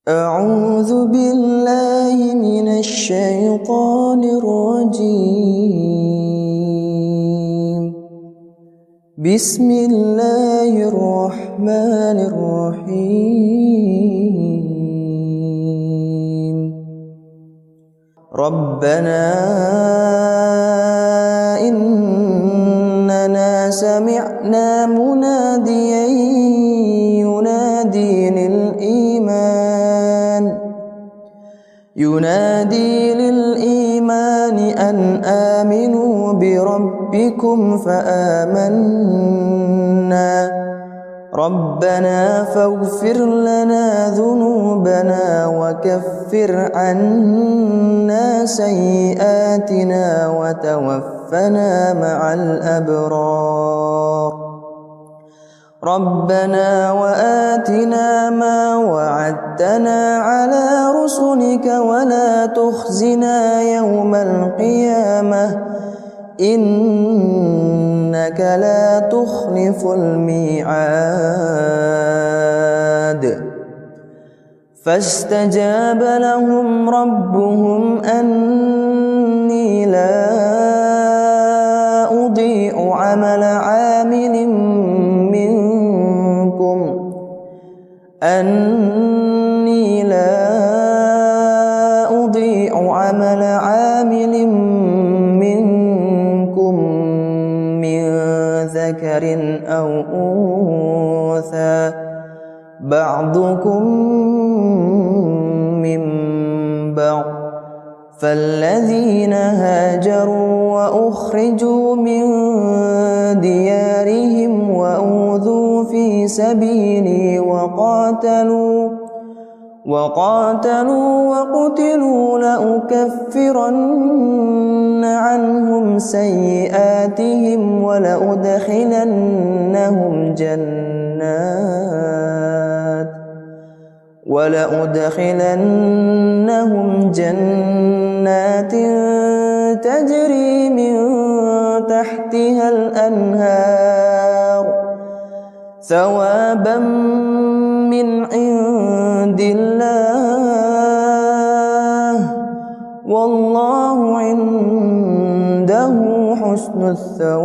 أعوذ بالله من الشيطان الرجيم. بسم الله الرحمن الرحيم. ربنا إننا سمعنا مناديا ينادي للإيمان أن آمنوا بربكم فآمنا ربنا فاغفر لنا ذنوبنا وكفر عنا سيئاتنا وتوفنا مع الأبرار ربنا وآتنا ما وعدتنا على رسلك ولا تخزنا يوم القيامة إنك لا تخلف الميعاد. فاستجاب لهم ربهم أني لا أضيع عمل عامل منكم من ذكر أو أنثى بعضكم من بعض فالذين هاجروا وأخرجوا من ديارهم وأوذوا في سبيلي وقاتلوا وقتلوا لأكفرن عنهم سيئاتهم ولأدخلنهم جنات تجري من تحتها الأنهار ثوابا من عند الله والله عنده حسن الثواب.